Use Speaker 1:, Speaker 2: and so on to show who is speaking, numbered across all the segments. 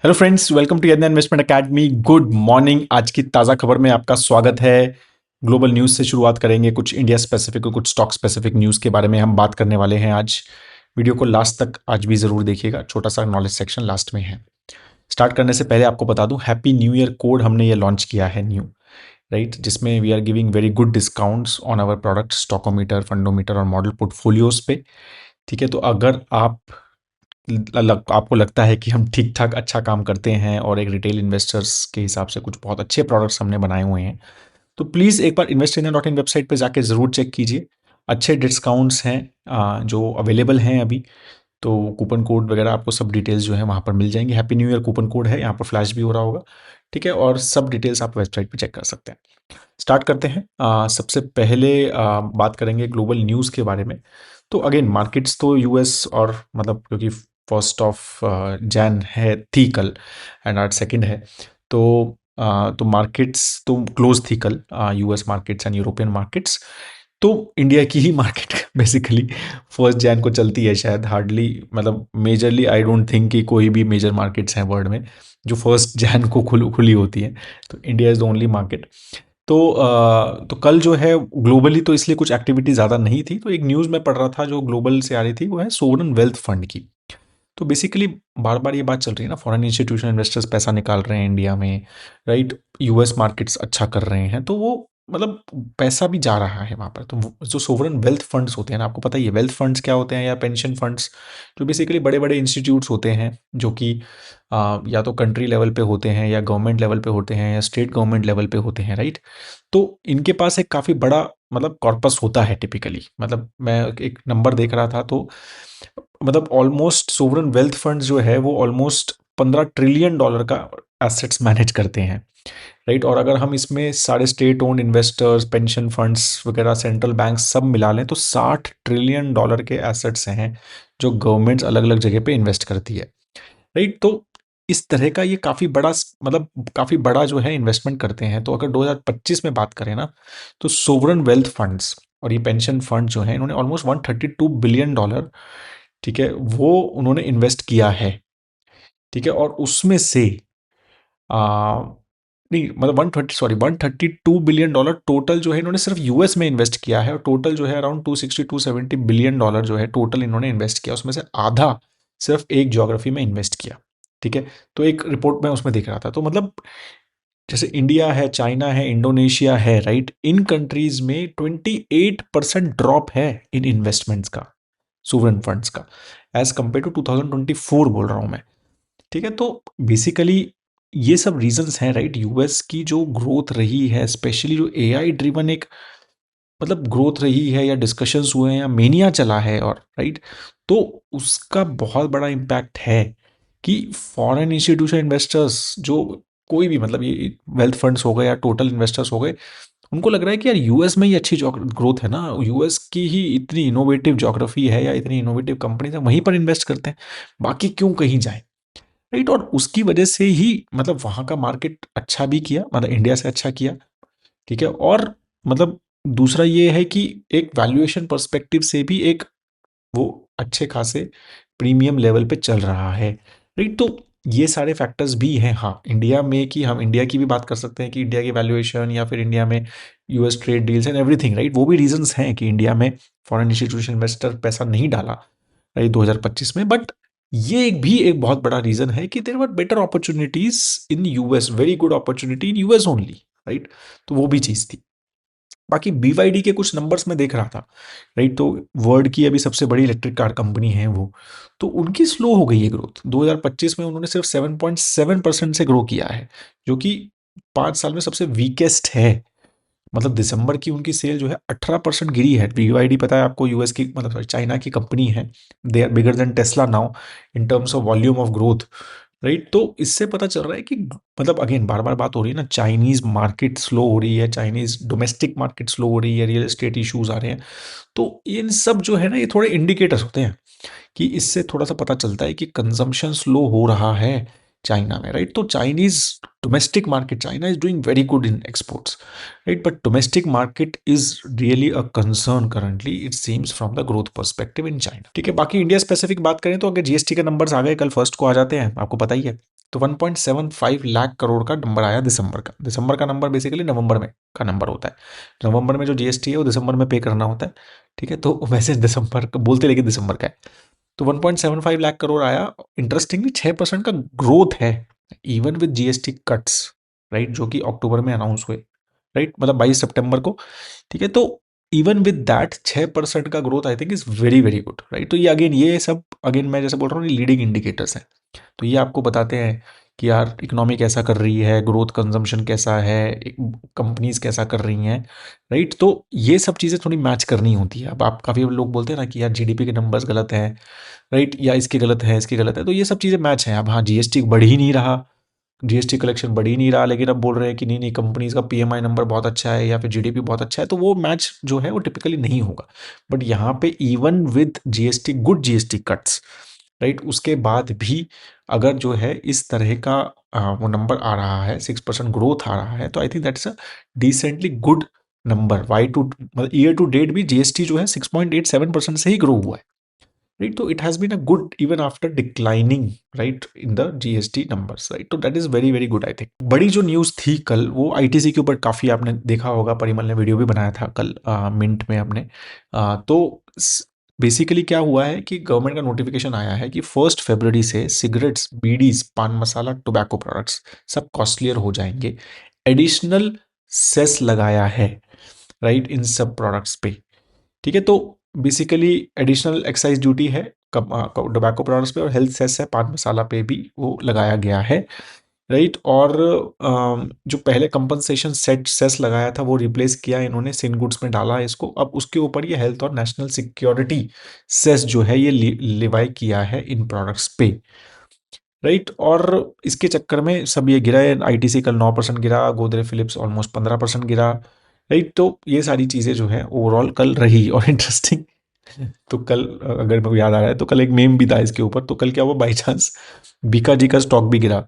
Speaker 1: Hello friends, welcome to Yadnya investment academy. Good morning. आज की ताज़ा खबर में आपका स्वागत है। ग्लोबल न्यूज़ से शुरुआत करेंगे। कुछ इंडिया स्पेसिफिक और कुछ स्टॉक स्पेसिफिक न्यूज़ के बारे में हम बात करने वाले हैं आज। वीडियो को लास्ट तक आज भी ज़रूर देखिएगा। छोटा सा नॉलेज सेक्शन लास्ट में है। स्टार्ट करने से पहले आपको बता दूं, हैप्पी न्यू ईयर कोड हमने ये लॉन्च किया है न्यू, राइट, जिसमें we are giving very good discounts on our product, stockometer, fundometer और मॉडल पोर्टफोलियोज पे। ठीक है, तो अगर आपको लगता है कि हम ठीक ठाक अच्छा काम करते हैं और एक रिटेल इन्वेस्टर्स के हिसाब से कुछ बहुत अच्छे प्रोडक्ट्स हमने बनाए हुए हैं, तो प्लीज़ एक बार इन्वेस्टरइंडिया.इन वेबसाइट पे जाके ज़रूर चेक कीजिए। अच्छे डिस्काउंट्स हैं जो अवेलेबल हैं अभी। तो कूपन कोड वगैरह आपको सब डिटेल्स जो है वहाँ पर मिल जाएंगी। Happy new year coupon code है, यहाँ पर फ्लैश भी हो रहा होगा। ठीक है, और सब डिटेल्स आप वेबसाइट पे चेक कर सकते हैं। स्टार्ट करते हैं। सबसे पहले बात करेंगे ग्लोबल न्यूज़ के बारे में। तो अगेन मार्केट्स तो यूएस और मतलब क्योंकि फर्स्ट ऑफ जैन है थी कल एंड आज सेकंड है, तो मार्केट्स तो क्लोज थी कल, US markets and European markets. तो इंडिया की ही मार्केट बेसिकली फर्स्ट जैन को चलती है शायद। हार्डली मतलब मेजरली आई डोंट थिंक कि कोई भी मेजर मार्केट्स हैं वर्ल्ड में जो फर्स्ट जैन को खुली होती है। तो India is the only market. तो कल जो है ग्लोबली तो इसलिए कुछ एक्टिविटी ज़्यादा नहीं थी। तो एक न्यूज़ मैं पढ़ रहा था जो ग्लोबल से आ रही थी, वो है सोवरन वेल्थ फंड की। तो बेसिकली बार बार ये बात चल रही है ना, फॉरेन इंस्टीट्यूशन इन्वेस्टर्स पैसा निकाल रहे हैं इंडिया में, राइट। यूएस मार्केट्स अच्छा कर रहे हैं, तो वो मतलब पैसा भी जा रहा है वहाँ पर। तो जो सोवरन वेल्थ फंड्स होते हैं ना, आपको पता ही है वेल्थ फंड्स क्या होते हैं, या पेंशन फंड्स, जो बेसिकली बड़े बड़े इंस्टीट्यूट्स होते हैं जो कि या तो कंट्री लेवल पे होते हैं या गवर्नमेंट लेवल पे होते हैं या स्टेट गवर्नमेंट लेवल पे होते हैं, राइट। तो इनके पास एक काफ़ी बड़ा मतलब कॉर्पस होता है टिपिकली। मतलब मैं एक नंबर देख रहा था, तो मतलब ऑलमोस्ट सोवरन वेल्थ फंड्स जो है वो ऑलमोस्ट $15 ट्रिलियन का एसेट्स मैनेज करते हैं, राइट। और अगर हम इसमें सारे state owned investors, pension funds वगैरह, सेंट्रल बैंक सब मिला लें, तो $60 ट्रिलियन के एसेट्स हैं जो गवर्नमेंट्स अलग अलग जगह पे इन्वेस्ट करती है, राइट। तो इस तरह का ये काफ़ी बड़ा मतलब काफ़ी बड़ा जो है इन्वेस्टमेंट करते हैं। तो अगर 2025 में बात करें ना, तो सोवरन वेल्थ फंड्स और ये पेंशन फंड जो है, इन्होंने ऑलमोस्ट $132 बिलियन, ठीक है, वो उन्होंने इन्वेस्ट किया है। ठीक है, और उसमें से आ, नहीं मतलब 132 बिलियन डॉलर टोटल जो है इन्होंने सिर्फ यूएस में इन्वेस्ट किया है। और टोटल जो है अराउंड 260-270 बिलियन डॉलर जो है टोटल इन्होंने इन्वेस्ट किया। उसमें से आधा सिर्फ एक ज्योग्राफी में इन्वेस्ट किया। ठीक है, तो एक रिपोर्ट में उसमें दिख रहा था। तो मतलब जैसे इंडिया है, चाइना है, इंडोनेशिया है, राइट, इन कंट्रीज में 28% ड्रॉप है इन इन्वेस्टमेंट्स का, सोवरेन फंड्स का, एज कंपेयर टू 2024 बोल रहा हूँ मैं। ठीक है, तो बेसिकली ये सब रीजंस हैं, राइट। यूएस की जो ग्रोथ रही है, स्पेशली जो एआई ड्रिवन एक मतलब ग्रोथ रही है, या डिस्कशंस हुए हैं, या मेनिया चला है, और राइट, तो उसका बहुत बड़ा इम्पैक्ट है कि फॉरेन इंस्टीट्यूशन इन्वेस्टर्स जो कोई भी मतलब ये वेल्थ फंड्स हो गए या टोटल इन्वेस्टर्स हो गए, उनको लग रहा है कि यार यूएस में ही अच्छी ग्रोथ है ना, यूएस की ही इतनी इनोवेटिव ज्योग्राफी है या इतनी इनोवेटिव कंपनीज है, वहीं पर इन्वेस्ट करते हैं, बाकी क्यों कहीं जाए, राइट। और उसकी वजह से ही मतलब वहाँ का मार्केट अच्छा भी किया, मतलब इंडिया से अच्छा किया। ठीक है, और मतलब दूसरा ये है कि एक वैल्यूएशन पर्सपेक्टिव से भी एक वो अच्छे खासे प्रीमियम लेवल पे चल रहा है, राइट। तो ये सारे फैक्टर्स भी हैं। हाँ, इंडिया में कि हम इंडिया की भी बात कर सकते हैं कि इंडिया की वैल्यूएशन या फिर इंडिया में US trade deals and everything, right, वो भी रीजंस हैं कि इंडिया में फॉरेन इंस्टीट्यूशन इन्वेस्टर पैसा नहीं डाला, राइट, 2025 में। बट ये एक भी एक बहुत बड़ा रीजन है कि there were better opportunities in US, very good opportunity in US only, right. तो वो भी चीज़ थी। बाकी बीवाईडी के कुछ नंबर्स में देख रहा था, राइट। तो वर्ल्ड की अभी सबसे बड़ी इलेक्ट्रिक कार कंपनी है वो, तो उनकी स्लो हो गई है ग्रोथ। 2025 में उन्होंने सिर्फ 7.7% से ग्रो किया है, जो कि 5 साल में सबसे वीकेस्ट है। मतलब दिसंबर की उनकी सेल जो है 18% गिरी है। बीवाईडी पता है आपको, यूएस की मतलब sorry, चाइना की कंपनी है। They are bigger than Tesla now in terms of volume of growth, right. तो इससे पता चल रहा है कि मतलब अगेन बार बार बात हो रही है ना, चाइनीज मार्केट स्लो हो रही है, चाइनीज डोमेस्टिक मार्केट स्लो हो रही है, रियल एस्टेट इश्यूज आ रहे हैं। तो इन सब जो है ना, ये थोड़े इंडिकेटर्स होते हैं कि इससे थोड़ा सा पता चलता है कि कंजम्पशन स्लो हो रहा है चाइना में, राइट। तो Chinese domestic market, China is doing very good in exports, right, but domestic market is really a concern currently, it seems from the growth perspective in China. ठीक है, बाकी India specific बात करें तो अगर GST के numbers आ गए कल, फर्स्ट को आ जाते हैं, आपको पता ही है। तो 1.75 लाख करोड़ का नंबर आया दिसंबर का। दिसंबर का नंबर बेसिकली नवंबर में का नंबर होता है। नवंबर में जो जीएसटी है वो दिसंबर में पे करना होता है, ठीक है। तो वैसे दिसंबर का बोलते लेकिन दिसंबर का है। तो 1.75 लाख करोड़ आया। इंटरेस्टिंगली 6% का ग्रोथ है even with GST cuts, right, जो कि अक्टूबर में अनाउंस हुए, राइट, मतलब 22 सितंबर को, ठीक है। तो इवन विद दैट 6% का growth I think is very very good, right. तो ये अगेन, ये सब अगेन मैं जैसे बोल रहा हूँ, लीडिंग इंडिकेटर्स हैं। तो ये आपको बताते हैं कि यार इकोनॉमी कैसा कर रही है, ग्रोथ कंजम्पशन कैसा है, कंपनीज कैसा कर रही हैं, राइट। तो ये सब चीज़ें थोड़ी मैच करनी होती है। अब आप, काफ़ी लोग बोलते हैं ना कि यार जीडीपी के नंबर्स गलत हैं, राइट, या इसके गलत है, इसके गलत है। तो ये सब चीज़ें मैच हैं। अब हाँ, जीएसटी बढ़ ही नहीं रहा, जीएसटी कलेक्शन बढ़ ही नहीं रहा, लेकिन अब बोल रहे हैं कि नहीं नहीं, कंपनीज का पीएमआई नंबर बहुत अच्छा है या फिर जीडीपी बहुत अच्छा है, तो वो मैच जो है वो टिपिकली नहीं होगा। बट यहाँ पे even with GST, good GST cuts, right, उसके बाद भी अगर जो है इस तरह का वो नंबर आ रहा है, 6% ग्रोथ आ रहा है, तो I think that's a decently good number. Y to, मतलब ईयर टू डेट भी जीएसटी जो है 6.87% से ही ग्रो हुआ है, right? So it has been a good even after declining, right, in the GST numbers, right? तो that is very very good I think। बड़ी जो न्यूज़ थी कल वो आईटीसी के ऊपर काफ़ी आपने देखा होगा, परिमल ने वीडियो भी बनाया था कल मिंट में अपने। तो बेसिकली क्या हुआ है कि गवर्नमेंट का नोटिफिकेशन आया है कि 1 फरवरी से सिगरेट्स, बीडीज, पान मसाला, टोबैको प्रोडक्ट्स सब कॉस्टलियर हो जाएंगे। एडिशनल सेस लगाया है, राइट, इन सब प्रोडक्ट्स पे, ठीक है। तो बेसिकली एडिशनल एक्साइज ड्यूटी है टोबैको प्रोडक्ट्स पे, और हेल्थ सेस है पान मसाला पे भी वो लगाया गया है, राइट। और जो पहले कंपनसेशन सेट सेस लगाया था वो रिप्लेस किया इन्होंने, सिन गुड्स में डाला है इसको। अब उसके ऊपर ये हेल्थ और नेशनल सिक्योरिटी सेस जो है ये लिवाई किया है इन प्रोडक्ट्स पे, राइट। और इसके चक्कर में सब ये गिरा है। आईटीसी कल 9% गिरा, गोदरेज फिलिप्स ऑलमोस्ट 15% गिरा, राइट। तो ये सारी चीज़ें जो है ओवरऑल कल रही। और इंटरेस्टिंग, तो कल अगर मेरे को याद आ रहा है तो कल एक मेम भी था इसके ऊपर। तो कल क्या हुआ, बाई चांस बीका जी का स्टॉक भी गिरा,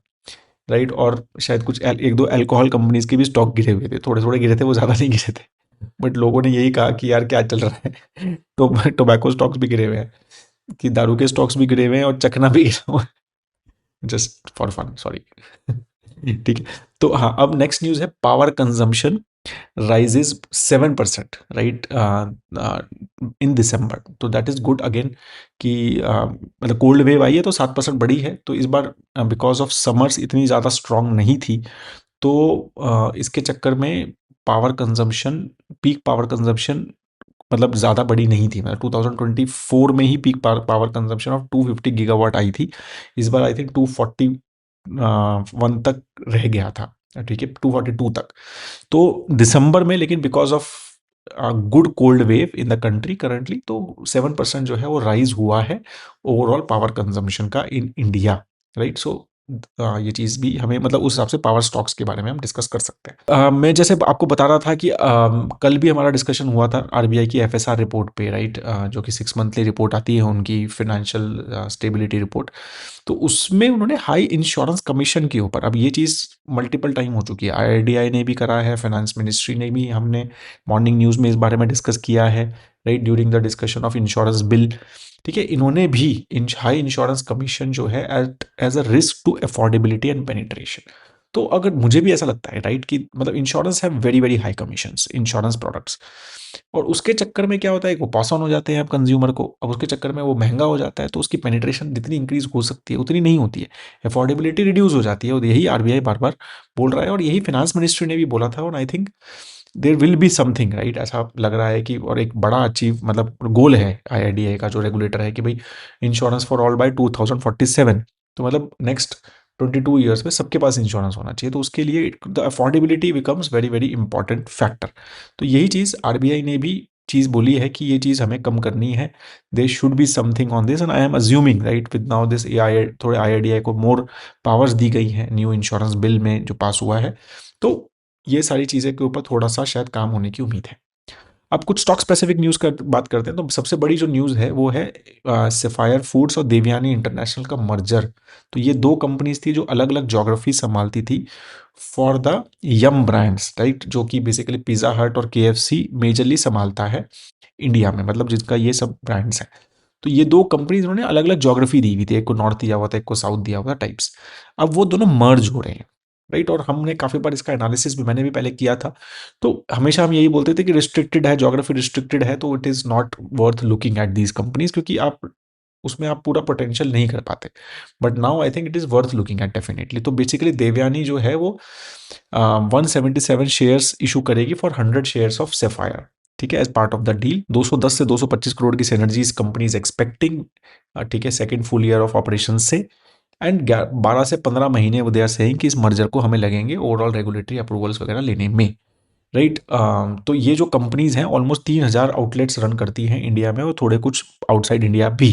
Speaker 1: राइट। और शायद कुछ एक दो अल्कोहल कंपनीज के भी स्टॉक गिरे हुए थे, थोड़े थोड़े गिरे थे, वो ज़्यादा नहीं गिरे थे। बट लोगों ने यही कहा कि यार क्या चल रहा है, तो टोबैको स्टॉक्स भी गिरे हुए हैं, कि दारू के स्टॉक्स भी गिरे हुए हैं और चखना भी गिरा हुआ है, जस्ट फॉर फन, सॉरी। ठीक है। तो हाँ, अब नेक्स्ट न्यूज़ है पावर कंजम्पशन rises 7%, राइट, इन दिसंबर। तो दैट इज गुड अगेन कि मतलब कोल्ड वेव आई है तो 7% बढ़ी है। तो इस बार बिकॉज ऑफ समर्स इतनी ज़्यादा स्ट्रांग नहीं थी, तो इसके चक्कर में power consumption, peak power consumption मतलब ज़्यादा बड़ी नहीं थी। मतलब 2024 में ही peak power consumption of 250 gigawatt आई थी। इस बार आई थिंक 241 तक रह गया था, ठीक है, 242 तक। तो दिसंबर में लेकिन because of good cold wave in the country currently, तो 7% जो है वो राइज हुआ है ओवरऑल पावर कंजम्पशन का इन इंडिया, राइट। सो ये चीज़ भी हमें, मतलब उस हिसाब से पावर स्टॉक्स के बारे में हम डिस्कस कर सकते हैं। मैं जैसे आपको बता रहा था कि कल भी हमारा डिस्कशन हुआ था आरबीआई की एफएसआर रिपोर्ट पे, राइट, जो कि 6 मंथली रिपोर्ट आती है उनकी, फिनेंशियल स्टेबिलिटी रिपोर्ट। तो उसमें उन्होंने हाई इंश्योरेंस कमीशन के ऊपर, अब ये चीज़ मल्टीपल टाइम हो चुकी है, आईआरडीआई ने भी करा है, फाइनेंस मिनिस्ट्री ने भी, हमने मॉर्निंग न्यूज़ में इस बारे में डिस्कस किया है, right, during the discussion of insurance bill, ठीक है। इन्होंने भी हाई इंश्योरेंस कमीशन जो है at as a risk to affordability and penetration. तो अगर मुझे भी ऐसा लगता है, राइट, कि मतलब इंश्योरेंस है very very high commissions, insurance products, और उसके चक्कर में क्या होता है, वो पास ऑन हो जाते हैं अब कंज्यूमर को। अब उसके चक्कर में वो महंगा हो जाता है, तो उसकी पेनिट्रेशन जितनी इंक्रीज हो सकती है उतनी नहीं होती है, अफोर्डेबिलिटी रिड्यूस हो जाती है। और यही आरबीआई बार बार बोल रहा है, और यही फाइनेंस मिनिस्ट्री ने भी बोला था। और I think there will be something, right, ऐसा लग रहा है कि, और एक बड़ा अचीव मतलब गोल है आईआरडीआई का जो रेगुलेटर है, कि भाई इंश्योरेंस फॉर ऑल बाय 2047। तो मतलब नेक्स्ट 22 ईयर्स में सबके पास इंश्योरेंस होना चाहिए। तो उसके लिए the affordability becomes very very important factor. तो यही चीज़ आरबीआई ने भी चीज़ बोली है कि ये चीज़ हमें कम करनी है, they should be something on this. And I am assuming, right, with now this AI, थोड़े आईआरडीआई को मोर पावर्स दी गई हैं न्यू इंश्योरेंस बिल में जो पास हुआ है। तो ये सारी चीज़ें के ऊपर थोड़ा सा शायद काम होने की उम्मीद है। अब कुछ स्टॉक स्पेसिफिक न्यूज़ का बात करते हैं। तो सबसे बड़ी जो न्यूज़ है वो है सेफायर फूड्स और देवयानी इंटरनेशनल का मर्जर। तो ये दो कंपनीज थी जो अलग अलग जोग्राफी संभालती थी for the Yum brands, right, जो कि बेसिकली पिज़्ज़ा हट और केएफसी मेजरली संभालता है इंडिया में, मतलब जिसका ये सब ब्रांड्स हैं। तो ये 2 कंपनीज़ उन्होंने अलग-अलग ज्योग्राफी दी हुई थी, एक को नॉर्थ दिया हुआ था, एक को साउथ दिया हुआ था टाइप्स। अब वो दोनों मर्ज हो रहे हैं, राइट? और हमने काफ़ी बार इसका एनालिसिस भी मैंने भी पहले किया था, तो हमेशा हम यही बोलते थे कि रिस्ट्रिक्टेड है, ज्योग्राफी रिस्ट्रिक्टेड है, तो it is not worth looking at these companies, क्योंकि आप उसमें आप पूरा पोटेंशियल नहीं कर पाते। But now I think it is worth looking at definitely. तो बेसिकली देवयानी जो है वो 177 शेयर्स इशू करेगी फॉर 100 शेयर्स ऑफ सेफायर, ठीक है, as part of the deal. 210 से 225 करोड़ की सिनर्जीज कंपनी इज एक्सपेक्टिंग, ठीक है, second full year of operation से। एंड 12 से 15 महीने वो दे आर सेइंग कि इस मर्जर को हमें लगेंगे ओवरऑल रेगुलेटरी अप्रूवल्स वगैरह लेने में, राइट? तो ये जो कंपनीज हैं ऑलमोस्ट 3000 आउटलेट्स रन करती हैं इंडिया में, और थोड़े कुछ आउटसाइड इंडिया भी,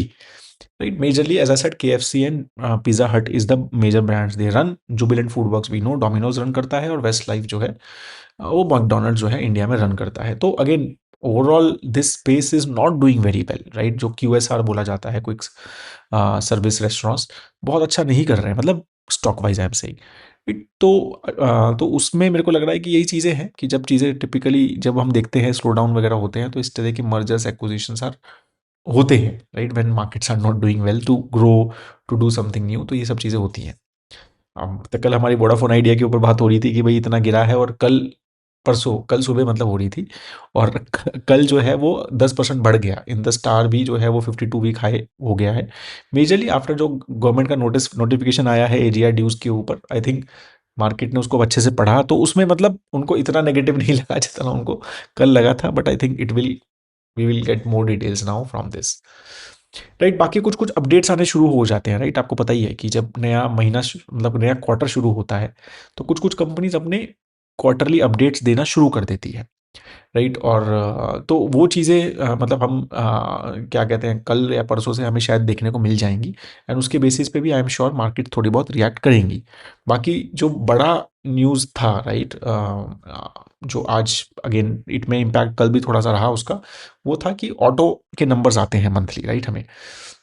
Speaker 1: right? Majorly as I said KFC and Pizza Hut is the major brands they run. Jubilant FoodWorks we know Domino's run करता है, और वेस्ट लाइफ जो है वो मैकडोनल्ड जो है इंडिया में रन करता है। तो again overall this space is not doing very well, right? जो QSR बोला जाता है, क्विक सर्विस रेस्टोरेंट्स, बहुत अच्छा नहीं कर रहे हैं, मतलब stock wise I am saying it. तो उसमें मेरे को लग रहा है कि यही चीज़ें हैं कि जब चीज़ें टिपिकली जब हम देखते हैं स्लो डाउन वगैरह होते हैं, तो इस तरह की मर्जर्स एक्विजिशंस आर होते हैं, right? When markets are not doing well to grow, to do something new, तो ये सब चीज़ें होती हैं। अब तो कल हमारी वोडाफोन आइडिया के ऊपर बात हो रही थी कि भाई इतना गिरा है, और कल सुबह मतलब हो रही थी, और कल जो है वो 10% बढ़ गया। इन द स्टार भी जो है वो 52 वीक हाई हो गया है, मेजरली आफ्टर जो गवर्नमेंट का नोटिफिकेशन आया है AGR ड्यूज के ऊपर। आई थिंक मार्केट ने उसको अच्छे से पढ़ा, तो उसमें मतलब उनको इतना नेगेटिव नहीं लगा जितना उनको कल लगा था। But I think it will we will get more details now from this, right? बाकी कुछ कुछ अपडेट्स आने शुरू हो जाते हैं, राइट? आपको पता ही है कि जब नया महीना मतलब नया क्वार्टर शुरू होता है, तो कुछ कुछ कंपनीज अपने क्वार्टरली अपडेट्स देना शुरू कर देती है, राइट? और तो वो चीज़ें मतलब हम क्या कहते हैं, कल या परसों से हमें शायद देखने को मिल जाएंगी, एंड उसके बेसिस पे भी आई एम श्योर मार्केट थोड़ी बहुत रिएक्ट करेंगी। बाकी जो बड़ा न्यूज़ था, राइट, जो आज अगेन इट में इम्पैक्ट कल भी थोड़ा सा रहा उसका, वो था कि ऑटो के नंबर्स आते हैं मंथली, राइट, हमें।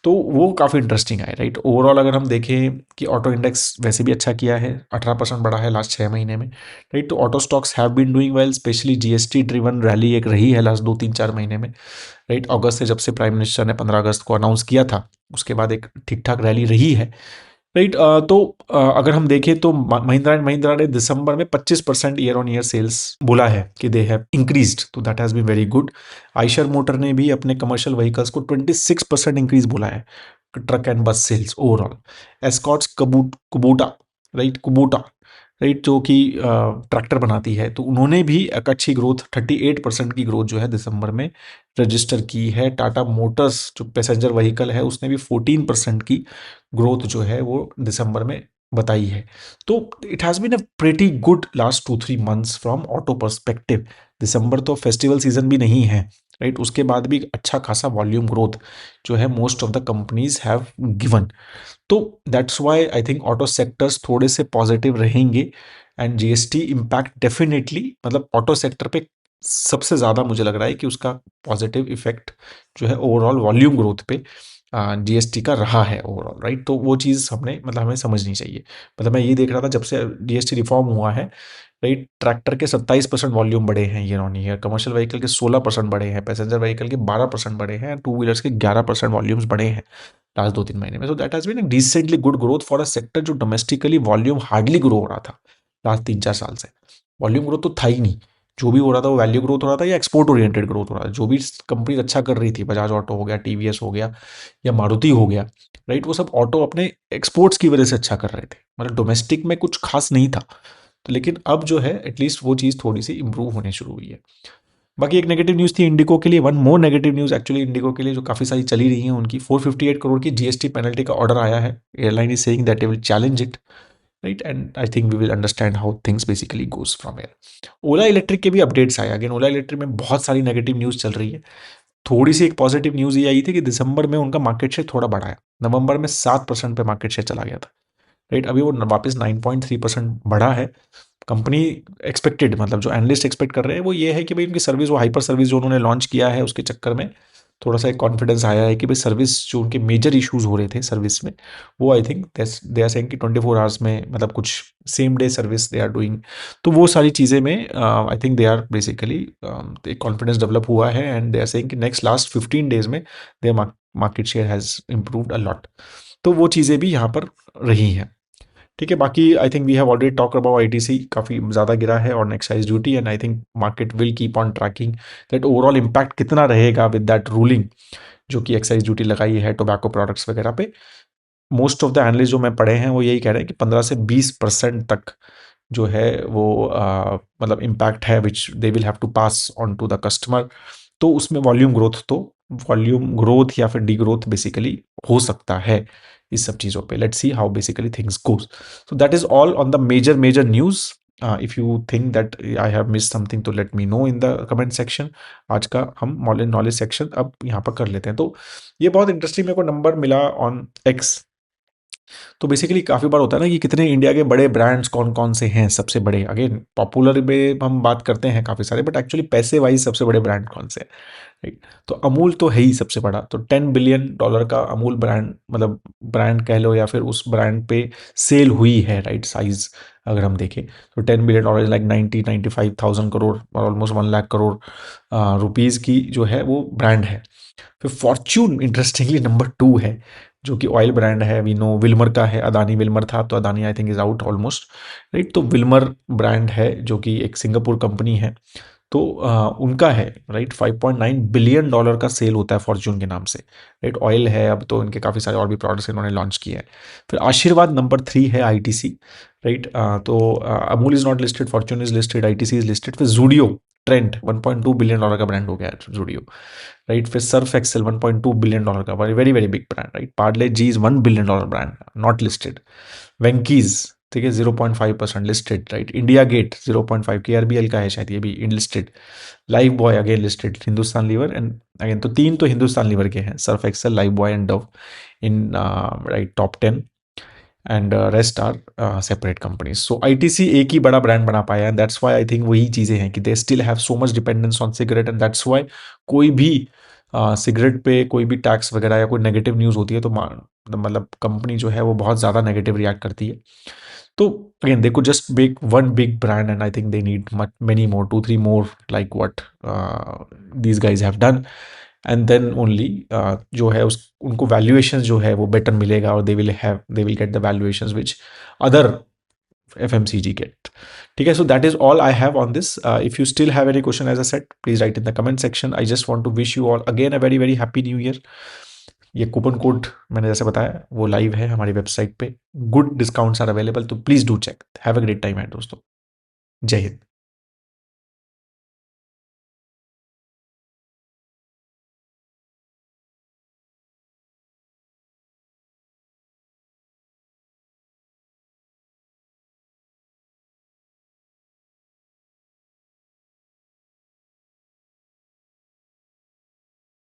Speaker 1: तो वो काफ़ी इंटरेस्टिंग है, राइट? ओवरऑल अगर हम देखें कि ऑटो इंडेक्स वैसे भी अच्छा किया है, 18% बढ़ा है लास्ट 6 महीने में, राइट? तो auto stocks have been doing well, especially GST driven rally एक रही है लास्ट 2 3 4 महीने में, राइट? अगस्त से जब से प्राइम मिनिस्टर ने 15 अगस्त को अनाउंस किया था, उसके बाद एक ठीक ठाक रैली रही है, राइट? तो अगर हम देखें तो महिंद्रा एंड महिंद्रा ने दिसंबर में 25% ईयर ऑन ईयर सेल्स बोला है कि दे हैव इंक्रीज्ड, तो that has been very good. Eicher Motor ने भी अपने कमर्शियल व्हीकल्स को 26% इंक्रीज बोला है, truck and bus sales overall. Escorts Kubota, right, Kubota, right, जो कि ट्रैक्टर बनाती है, तो उन्होंने भी एक अच्छी ग्रोथ 38% की ग्रोथ जो है दिसंबर में रजिस्टर की है। टाटा मोटर्स जो पैसेंजर व्हीकल है उसने भी 14% की ग्रोथ जो है वो दिसंबर में बताई है। तो it has been a pretty good last 2 3 months from auto perspective. दिसंबर तो फेस्टिवल सीजन भी नहीं है, राइट? उसके बाद भी अच्छा खासा वॉल्यूम ग्रोथ जो है most of the companies have given. तो that's why I think auto sectors थोड़े से पॉजिटिव रहेंगे, एंड GST इम्पैक्ट डेफिनेटली, मतलब ऑटो सेक्टर पे सबसे ज़्यादा मुझे लग रहा है कि उसका पॉजिटिव इफेक्ट जो है ओवरऑल वॉल्यूम ग्रोथ पे GST का रहा है ओवरऑल, राइट? तो वो चीज़ हमने मतलब हमें समझनी चाहिए। मतलब मैं ये देख रहा था जब से GST रिफॉर्म हुआ है, राइट, ट्रैक्टर के 27% वॉल्यूम बढ़े हैं year on year, commercial vehicle के 16% बढ़े हैं, पैसेंजर व्हीकल के 12% बढ़े हैं, टू व्हीलर्स के 11% वॉल्यूम्स बढ़े हैं लास्ट 2 3 महीने में। So that has been a decently good growth for a sector जो डोमेस्टिकली वॉल्यूम हार्डली ग्रो हो रहा था लास्ट 3 4 साल से। वॉल्यूम ग्रोथ तो था ही नहीं, जो भी हो रहा था वो वैल्यू ग्रोथ हो रहा था या एक्सपोर्ट ओरिएंटेड ग्रोथ हो रहा था। जो भी कंपनी अच्छा कर रही थी, बजाज ऑटो हो गया, TVS हो गया, या मारुति हो गया, राइट, वो सब ऑटो अपने एक्सपोर्ट्स की वजह से अच्छा कर रहे थे, मतलब डोमेस्टिक में कुछ खास नहीं था। तो लेकिन अब जो है एटलीस्ट वो चीज़ थोड़ी सी इंप्रूव होने शुरू हुई है। बाकी एक नेगेटिव न्यूज़ थी इंडिगो के लिए, one more negative news actually Indigo के लिए, जो काफ़ी सारी चली रही हैं उनकी। 458 करोड़ की GST पेनल्टी का ऑर्डर आया है। Airline is saying that they will challenge it, right, and I think we will understand how things basically goes from air. Ola electric के भी अपडेट्स आए। अगेन ओला इलेक्ट्रिक में बहुत सारी नेगेटिव न्यूज़ चल रही है। थोड़ी सी एक पॉजिटिव न्यूज़ ये आई थी कि दिसंबर में उनका मार्केट शेयर थोड़ा बढ़ा है, नवंबर में 7% पे मार्केट शेयर चला गया था, राइट? अभी वो वापस 9.3% बढ़ा है। कंपनी एक्सपेक्टेड, मतलब जो एनालिस्ट एक्सपेक्ट कर रहे हैं वो ये है कि भाई उनकी सर्विस, वो हाइपर सर्विस जो उन्होंने लॉन्च किया है उसके चक्कर में थोड़ा सा एक कॉन्फिडेंस आया है कि भाई सर्विस जो उनके मेजर इश्यूज हो रहे थे सर्विस में, वो I think they are saying कि 24 आवर्स में, मतलब कुछ same day service they are doing. तो वो सारी चीज़ें में I think they are basically एक कॉन्फिडेंस डेवलप हुआ है, एंड दे आर सेइंग कि नेक्स्ट लास्ट 15 डेज में they market share has improved a lot. तो वो चीज़ें भी यहाँ पर रही हैं। ठीक है, बाकी I think we have already talk about ITC, काफ़ी ज़्यादा गिरा है on excise duty, and I think market will keep on tracking that overall impact कितना रहेगा विद दैट रूलिंग जो कि एक्साइज ड्यूटी लगाई है टोबैको प्रोडक्ट्स वगैरह पे। मोस्ट ऑफ द एनालिस्ट जो मैं पढ़े हैं वो यही कह रहे हैं कि 15 से 20% तक जो है वो मतलब इम्पैक्ट है which they will have to pass on to the customer. तो उसमें वॉल्यूम ग्रोथ या फिर डी ग्रोथ बेसिकली हो सकता है इस सब चीज़ों पे। Let's see how basically things goes. So that is all on the major news. If you think that I have miss something तो let me know in the comment section. आज का हम नॉलेज सेक्शन अब यहाँ पर कर लेते हैं। तो ये बहुत इंटरेस्टिंग मेरे को नंबर मिला ऑन एक्स। तो बेसिकली काफ़ी बार होता है ना कि कितने इंडिया के बड़े ब्रांड्स कौन-कौन से हैं सबसे बड़े? अगेन पॉपुलर में हम बात करते हैं काफ़ी सारे, बट एक्चुअली पैसे वाइज़ सबसे बड़े ब्रांड कौन से हैं, राइट? तो अमूल तो है ही सबसे बड़ा। तो $10 बिलियन का अमूल ब्रांड, मतलब ब्रांड कह लो या फिर उस ब्रांड पे सेल हुई है, राइट? साइज़ अगर हम देखें तो $10 बिलियन इज़ लाइक 90-95,000 करोड़ और ऑलमोस्ट 1 लाख करोड़ रुपीज़ की जो है वो ब्रांड है। फिर फॉर्च्यून इंटरेस्टिंगली नंबर 2 है, जो कि ऑयल ब्रांड है। वी नो विल्मर का है, अदानी विल्मर था, तो Adani I think is out almost, right? तो विल्मर ब्रांड है जो कि एक सिंगापुर कंपनी है। तो उनका है, राइट? $5.9 बिलियन का सेल होता है फॉर्च्यून के नाम से, राइट? ऑयल है, अब तो इनके काफ़ी सारे और भी प्रोडक्ट्स इन्होंने लॉन्च किए हैं। फिर आशीर्वाद नंबर 3 है, आईटीसी, राइट? तो Amul is not listed, Fortune is listed, ITC is listed. फिर ज़ूडियो, ट्रेंट $1.2 बिलियन का ब्रांड हो गया है ज़ूडियो, राइट? फिर सर्फ एक्सेल $1.2 बिलियन का, very very big brand, right? Parle G is $1 billion brand, not listed. Venky's, ठीक है, 0.5% listed, right? India Gate 0.5 KRBL का है शायद, ये भी listed. Lifebuoy again listed, Hindustan Lever and again, तो 3 तो हिंदुस्तान लीवर के हैं, Surf Excel, Lifebuoy and Dove in right top 10, and rest are separate companies. So ITC एक ही बड़ा ब्रांड बना पाया, and that's why I think वही चीज़ें हैं कि they still have so much dependence on cigarette, and that's why कोई भी सिगरेट पे कोई भी टैक्स वगैरह या कोई नेगेटिव न्यूज़ होती है तो मतलब कंपनी जो है वो बहुत ज़्यादा नेगेटिव रिएक्ट करती है। तो again they could just make one big brand, and I think they need many more, 2-3 more, like what these guys have done, and then only जो है उस उनको वैल्यूएशन जो है वो बेटर मिलेगा, और they will get the valuations which other FMCG get. ठीक है, so that is all I have on this. If you still have any question, as I said, please write in the comment section. I just want to wish you all again a very very happy new year. ये coupon code मैंने जैसे बताया वो live है हमारी website पे, good discounts are available, तो please do check. Have a great time है दोस्तों। जय हिंद।